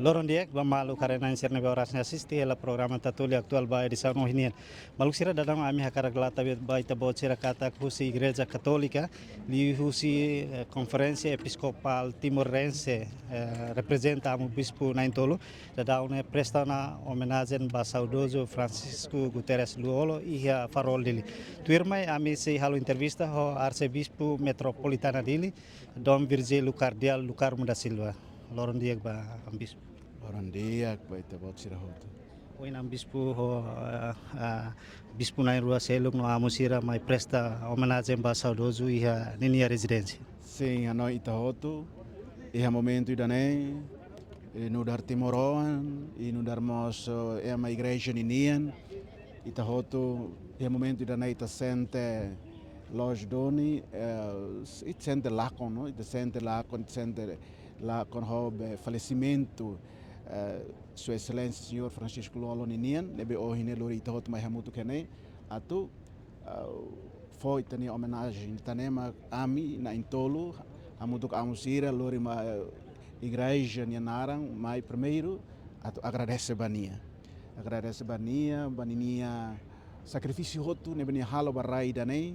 Loron dia malu karena inserne be orasnya asisti ela programa tatuli aktual ba edição no hinian. Malu sira dadang ami hakara glata be baita bocira kata husi igreja católica li husi conferência episcopal timorense representa amu bispo naintolo dadang presta na homenagem ba saudoso Francisco Guterres Luolo ia farol dili. Tuirmai ami se halo entrevista ho arcebispo metropolitana dili Dom Virgílio Cardeal Lucarmo da Silva. Loron dia ba ambispo. Orang dia baita bocira hoto. Oin ambispo ho bispo na rua seluk no amusira mai presta homenagem ba saudoso ia ninia residência. Sim, a noi ita hoto. Iha momento idanei no dar Timoroan e no dar moço é uma igreja ninian. Ita hoto iha momento idanei ita sente Los Doni, it sente lacon, no? It sente lacon, sente lacon hobe falecimento Sua Excelência Senhor Francisco Luolo Ninian, nebe ohine lori ita hot mai hamutu kene, atu foi tani homenagem tanema ami na intolo, hamutu ka amusira lori ma igreja nianarang mai primeiro, atu agradece bania. Agradece bania, baninia sacrifício hotu nebe ni halo barai danei,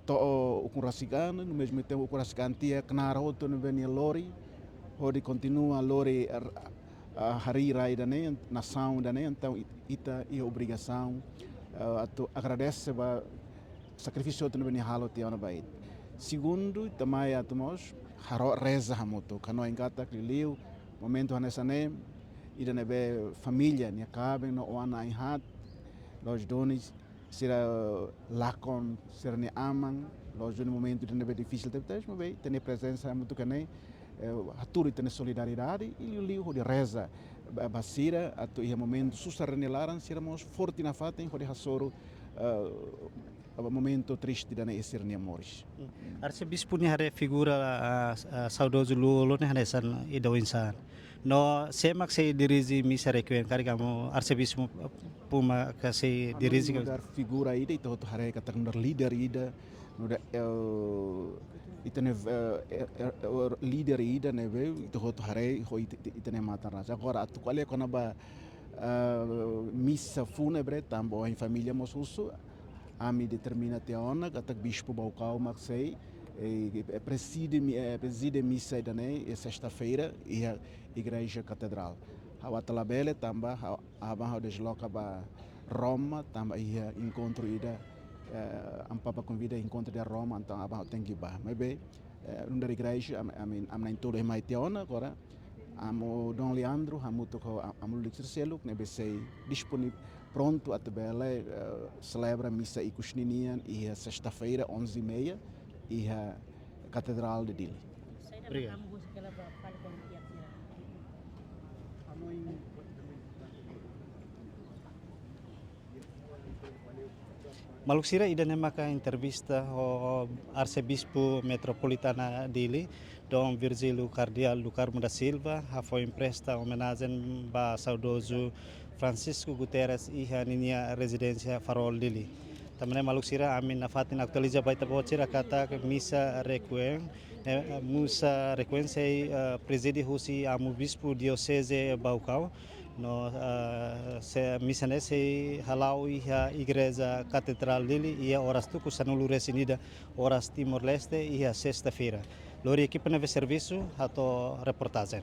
o kurasikan, no mesmo tempo o kurasikan tia kenara hotu nebe ni lori, onde continua lori hari rai dane nação dane então ita e obrigação agradece ba sacrifício outro no halo tiana bait segundo também atmos haro reza hamoto kano engata cliliu momento hanesane ida nebe família nia cabe no wana inhat los donis sira lacon sira ni amang los no momento de nebe difícil teptes mo bem ter presença muito canei haturi tene solidariedade e o liu de reza basira atu ia momento susarrenelaran siramos forte na fatem hode hasoro momento triste dana esir ni amores. Arcebispo ni hare figura saudoso Luolo ni hanesan ido insan. No semak se dirigi misa requiem kari kamu arcebispo puma kasi dirigi dar figura ida itu hare kata leader ida no itene leader ida neve itu hoto hare ho itene matara agora atu qual é quando ba missa fúnebre tambo em família mosuso ami determina teona kata bispo baucau maxei preside missa idane sexta-feira e a igreja catedral hawa talabele tamba aba desloca ba Roma tamba ia encontro ida ampapa convida encontro de Roma então aba tem que ba mas bem no da igreja am na todo mai teona agora amo Dom Leandro hamuto ko amo lixerseluk nebe sei disponível pronto at bela celebra missa e kusninian e sexta-feira 11h30 e a catedral de Dili. Obrigado. Maluksira ida nemaka entrevista o arcebispo metropolitana Dili Dom Virgílio Cardeal Lucarmo da Silva foi empresta homenagem ba saudoso Francisco Guterres e a ninia residência Farol Dili. Também maluksira amin na fatin aktualiza baita bocira kata misa requiem musa requiem sei presidi husi amu bispo diocese Baucau no se misa nesse halau ia igreja catedral dele ia horas tu kusanulu resinida horas Timor Leste ia sexta-feira. Lori equipe neve serviço ato reportagem.